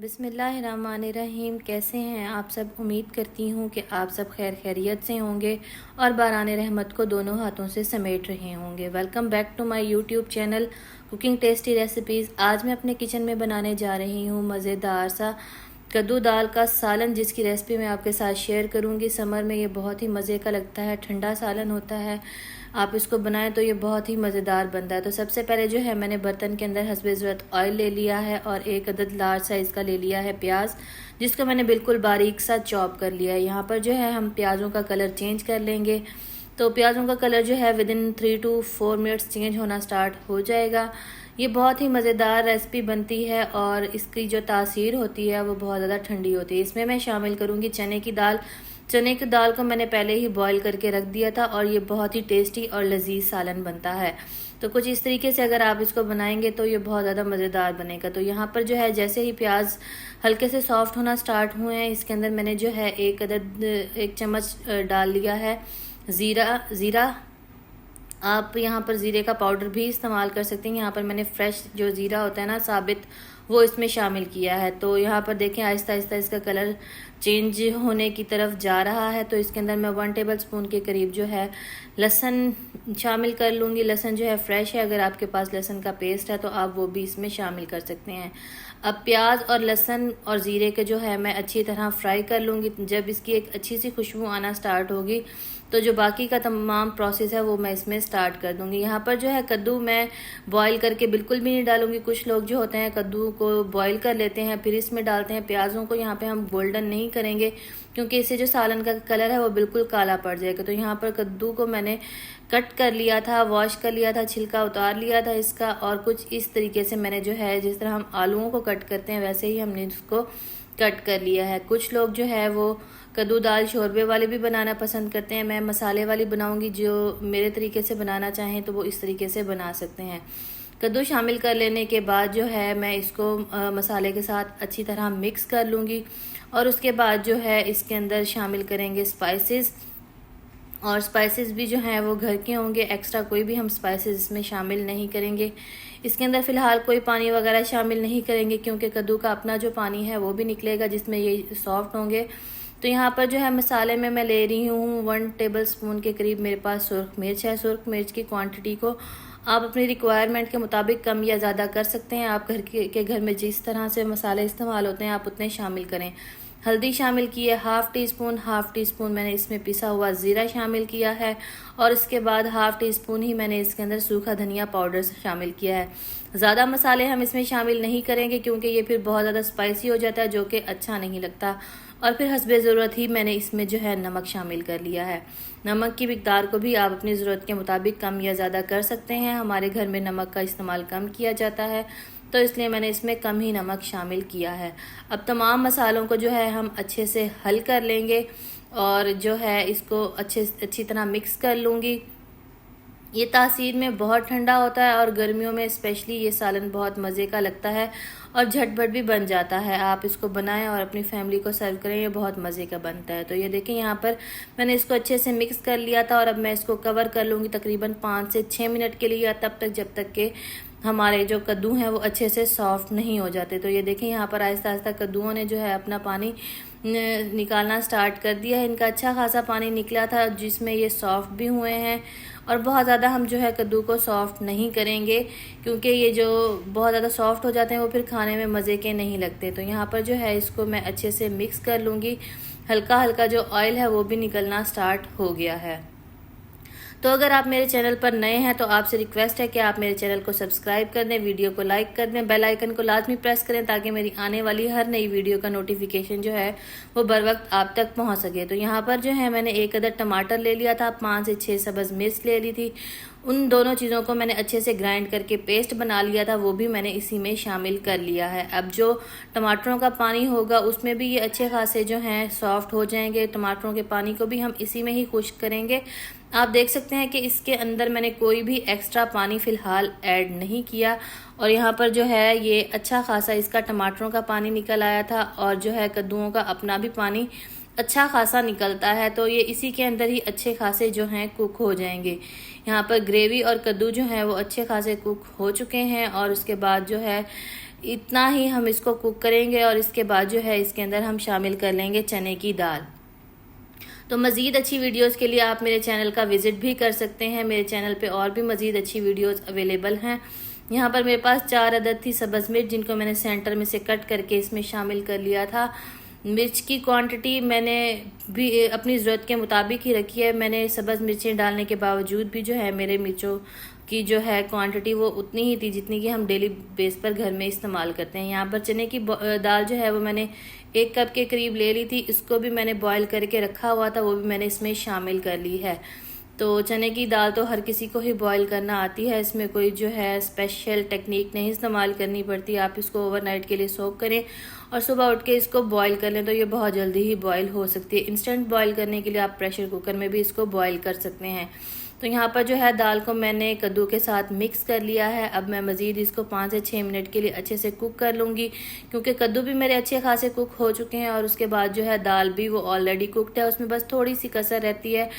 बिस्मिल्लाहिर्रहमानिर्रहीम। कैसे हैं आप सब? उम्मीद करती हूँ कि आप सब खैर खैरियत से होंगे और बारान रहमत को दोनों हाथों से समेट रहे होंगे। Welcome back to my YouTube channel cooking tasty recipes. आज मैं अपने किचन में बनाने जा रही हूँ मज़ेदार सा कद्दू दाल का सालन, जिसकी रेसिपी मैं आपके साथ शेयर करूँगी। समर में ये बहुत ही मज़े का लगता है, ठंडा सालन होता है। आप इसको बनाएं तो ये बहुत ही मज़ेदार बनता है। तो सबसे पहले जो है मैंने बर्तन के अंदर हस्बे ज़रूरत ऑयल ले लिया है और एक अदद लार्ज साइज़ का ले लिया है प्याज, जिसको मैंने बिल्कुल बारीक सा चॉप कर लिया है। यहाँ पर जो है हम प्याज़ों का कलर चेंज कर लेंगे। तो प्याज़ों का कलर जो है विदिन 3 to 4 मिनट्स चेंज होना स्टार्ट हो जाएगा। ये बहुत ही मज़ेदार रेसिपी बनती है और इसकी जो तासीर होती है वो बहुत ज़्यादा ठंडी होती है। इसमें मैं शामिल करूँगी चने की दाल। चने की दाल को मैंने पहले ही बॉईल करके रख दिया था और ये बहुत ही टेस्टी और लजीज सालन बनता है। तो कुछ इस तरीके से अगर आप इसको बनाएंगे तो ये बहुत ज़्यादा मज़ेदार बनेगा। तो यहाँ पर जो है जैसे ही प्याज हल्के से सॉफ्ट होना स्टार्ट हुए हैं, इसके अंदर मैंने जो है एक चम्मच डाल लिया है ज़ीरा। आप यहाँ पर ज़ीरे का पाउडर भी इस्तेमाल कर सकते हैं। यहाँ पर मैंने फ्रेश जो ज़ीरा होता है ना, साबित, वो इसमें शामिल किया है। तो यहाँ पर देखें आहिस्ता आहिस्ता इसका कलर चेंज होने की तरफ जा रहा है। तो इसके अंदर मैं 1 टेबल स्पून के करीब जो है लहसुन शामिल कर लूँगी। लहसुन जो है फ्रेश है, अगर आपके पास लहसुन का पेस्ट है तो आप वो भी इसमें शामिल कर सकते हैं। अब प्याज और लहसुन और ज़ीरे के जो है मैं अच्छी तरह फ्राई कर लूँगी। जब इसकी एक अच्छी सी खुशबू आना स्टार्ट होगी तो जो बाकी का तमाम प्रोसेस है वो मैं इसमें स्टार्ट कर दूंगी। यहाँ पर जो है कद्दू मैं बॉईल करके बिल्कुल भी नहीं डालूंगी। कुछ लोग जो होते हैं कद्दू को बॉईल कर लेते हैं फिर इसमें डालते हैं। प्याज़ों को यहाँ पे हम गोल्डन नहीं करेंगे क्योंकि इससे जो सालन का कलर है वो बिल्कुल काला पड़ जाएगा। तो यहाँ पर कद्दू को मैंने कट कर लिया था, वॉश कर लिया था, छिलका उतार लिया था इसका, और कुछ इस तरीके से मैंने जो है जिस तरह हम आलूओं को कट करते हैं वैसे ही हमने इसको कट कर लिया है। कुछ लोग जो है वो कद्दू दाल शोरबे वाले भी बनाना पसंद करते हैं। मैं मसाले वाली बनाऊंगी। जो मेरे तरीके से बनाना चाहें तो वो इस तरीके से बना सकते हैं। कद्दू शामिल कर लेने के बाद जो है मैं इसको मसाले के साथ अच्छी तरह मिक्स कर लूँगी और उसके बाद जो है इसके अंदर शामिल करेंगे स्पाइसेस। और स्पाइसेस भी जो हैं वो घर के होंगे, एक्स्ट्रा कोई भी हम स्पाइसेस इसमें शामिल नहीं करेंगे। इसके अंदर फ़िलहाल कोई पानी वगैरह शामिल नहीं करेंगे क्योंकि कद्दू का अपना जो पानी है वो भी निकलेगा जिसमें ये सॉफ्ट होंगे। तो यहाँ पर जो है मसाले में मैं ले रही हूँ 1 टेबल स्पून के करीब मेरे पास सुरख मिर्च है। सुरख मिर्च की क्वांटिटी को आप अपनी रिक्वायरमेंट के मुताबिक कम या ज़्यादा कर सकते हैं। आप घर में जिस तरह से मसाले इस्तेमाल होते हैं आप उतने शामिल करें। हल्दी शामिल की है हाफ़ टी स्पून मैंने इसमें पिसा हुआ ज़ीरा शामिल किया है और इसके बाद हाफ़ टी स्पून ही मैंने इसके अंदर सूखा धनिया पाउडर शामिल किया है। ज़्यादा मसाले हम इसमें शामिल नहीं करेंगे क्योंकि ये फिर बहुत ज़्यादा स्पाइसी हो जाता है जो कि अच्छा नहीं लगता। और फिर हस्बे ज़रूरत ही मैंने इसमें जो है नमक शामिल कर लिया है। नमक की मिकदार को भी आप अपनी ज़रूरत के मुताबिक कम या ज़्यादा कर सकते हैं। हमारे घर में नमक का इस्तेमाल कम किया जाता है तो इसलिए मैंने इसमें कम ही नमक शामिल किया है। अब तमाम मसालों को जो है हम अच्छे से हल कर लेंगे और जो है इसको अच्छी तरह मिक्स कर लूँगी। ये तासीर में बहुत ठंडा होता है और गर्मियों में स्पेशली ये सालन बहुत मज़े का लगता है और झटपट भी बन जाता है। आप इसको बनाएं और अपनी फैमिली को सर्व करें, ये बहुत मज़े का बनता है। तो ये देखें यहाँ पर मैंने इसको अच्छे से मिक्स कर लिया था और अब मैं इसको कवर कर लूँगी तकरीबन 5 से 6 मिनट के लिए, तब तक जब तक के हमारे जो कद्दू हैं वो अच्छे से सॉफ्ट नहीं हो जाते। तो ये देखें यहाँ पर आहिस्ता आहिस्ता कद्दूओं ने जो है अपना पानी निकालना स्टार्ट कर दिया है। इनका अच्छा खासा पानी निकला था जिसमें ये सॉफ्ट भी हुए हैं। और बहुत ज़्यादा हम जो है कद्दू को सॉफ्ट नहीं करेंगे क्योंकि ये जो बहुत ज़्यादा सॉफ्ट हो जाते हैं वो फिर खाने में मज़े के नहीं लगते। तो यहाँ पर जो है इसको मैं अच्छे से मिक्स कर लूँगी। हल्का हल्का जो ऑयल है वो भी निकलना स्टार्ट हो गया है। तो अगर आप मेरे चैनल पर नए हैं तो आपसे रिक्वेस्ट है कि आप मेरे चैनल को सब्सक्राइब कर दें, वीडियो को लाइक कर दें, बेल आइकन को लाजमी प्रेस करें ताकि मेरी आने वाली हर नई वीडियो का नोटिफिकेशन जो है वो बर वक्त आप तक पहुंच सके। तो यहाँ पर जो है मैंने एक अदद टमाटर ले लिया था, 5 से 6 सब्ज़ मिर्च ले ली थी। उन दोनों चीज़ों को मैंने अच्छे से ग्राइंड करके पेस्ट बना लिया था, वो भी मैंने इसी में शामिल कर लिया है। अब जो टमाटरों का पानी होगा उसमें भी ये अच्छे खासे जो हैं सॉफ्ट हो जाएंगे। टमाटरों के पानी को भी हम इसी में ही खुश्क करेंगे। आप देख सकते हैं कि इसके अंदर मैंने कोई भी एक्स्ट्रा पानी फ़िलहाल ऐड नहीं किया और यहाँ पर जो है ये अच्छा खासा इसका टमाटरों का पानी निकल आया था और जो है कद्दूओं का अपना भी पानी अच्छा खासा निकलता है। तो ये इसी के अंदर ही अच्छे खासे जो हैं कुक हो जाएंगे। यहाँ पर ग्रेवी और कद्दू जो है वो अच्छे खासे कुक हो चुके हैं और उसके बाद जो है इतना ही हम इसको कुक करेंगे और इसके बाद जो है इसके अंदर हम शामिल कर लेंगे चने की दाल। तो मज़ीद अच्छी वीडियोस के लिए आप मेरे चैनल का विज़िट भी कर सकते हैं। मेरे चैनल पे और भी मज़ीद अच्छी वीडियोस अवेलेबल हैं। यहाँ पर मेरे पास 4 अदद थी सब्ज़ मिर्च, जिनको मैंने सेंटर में से कट करके इसमें शामिल कर लिया था। मिर्च की क्वांटिटी मैंने भी अपनी ज़रूरत के मुताबिक ही रखी है। मैंने सब्ज़ मिर्चें डालने के बावजूद भी जो है मेरे मिर्चों की जो है क्वांटिटी वो उतनी ही थी जितनी कि हम डेली बेस पर घर में इस्तेमाल करते हैं। यहाँ पर चने की दाल जो है वो मैंने 1 कप के करीब ले ली थी। इसको भी मैंने बॉयल करके रखा हुआ था, वो भी मैंने इसमें शामिल कर ली है। तो चने की दाल तो हर किसी को ही बॉयल करना आती है, इसमें कोई जो है स्पेशल टेक्निक नहीं इस्तेमाल करनी पड़ती। आप इसको ओवरनाइट के लिए सोक करें और सुबह उठ के इसको बॉयल कर लें तो ये बहुत जल्दी ही बॉयल हो सकती है। इंस्टेंट बॉयल करने के लिए आप प्रेशर कुकर में भी इसको बॉयल कर सकते हैं। तो यहाँ पर जो है दाल को मैंने कद्दू के साथ मिक्स कर लिया है। अब मैं मज़ीद इसको 5 से 6 मिनट के लिए अच्छे से कुक कर लूँगी, क्योंकि कद्दू भी मेरे अच्छे खासे कुक हो चुके हैं और उसके बाद जो है दाल भी वो ऑलरेडी कुकड है, उसमें बस थोड़ी सी कसर रहती है।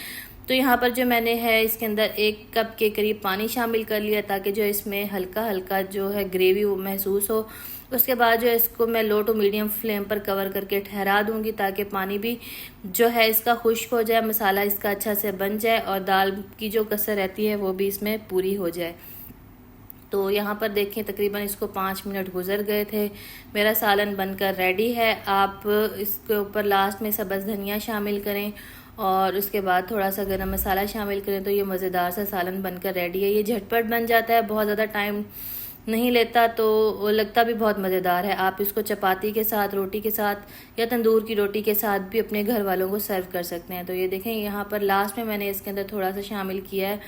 तो यहाँ पर जो मैंने है इसके अंदर 1 कप के करीब पानी शामिल कर लिया, ताकि जो इसमें हल्का हल्का जो है ग्रेवी वो महसूस हो। उसके बाद जो है इसको मैं लो टू मीडियम फ्लेम पर कवर करके ठहरा दूंगी, ताकि पानी भी जो है इसका खुश्क हो जाए, मसाला इसका अच्छा से बन जाए और दाल की जो कसर रहती है वो भी इसमें पूरी हो जाए। तो यहाँ पर देखें तकरीबन इसको 5 मिनट गुजर गए थे। मेरा सालन बनकर रेडी है। आप इसके ऊपर लास्ट में सब्ज़ धनिया शामिल करें और उसके बाद थोड़ा सा गरम मसाला शामिल करें तो ये मज़ेदार सा सालन बनकर रेडी है। ये झटपट बन जाता है, बहुत ज़्यादा टाइम नहीं लेता, तो लगता भी बहुत मज़ेदार है। आप इसको चपाती के साथ, रोटी के साथ या तंदूर की रोटी के साथ भी अपने घर वालों को सर्व कर सकते हैं। तो ये देखें यहाँ पर लास्ट में मैंने इसके अंदर थोड़ा सा शामिल किया है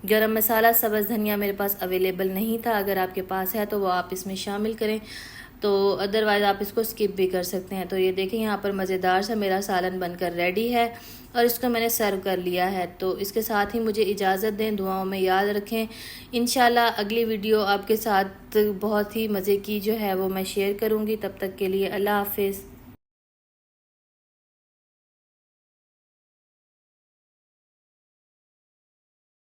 गरम मसाला। सब्ज़ धनिया मेरे पास अवेलेबल नहीं था, अगर आपके पास है तो वो आप इसमें शामिल करें, तो अदरवाइज़ आप इसको स्किप भी कर सकते हैं। तो ये देखें यहाँ पर मज़ेदार सा मेरा सालन बनकर रेडी है और इसको मैंने सर्व कर लिया है। तो इसके साथ ही मुझे इजाज़त दें, दुआओं में याद रखें। इंशाल्लाह अगली वीडियो आपके साथ बहुत ही मज़े की जो है वो मैं शेयर करूँगी। तब तक के लिए अल्लाह हाफिज़।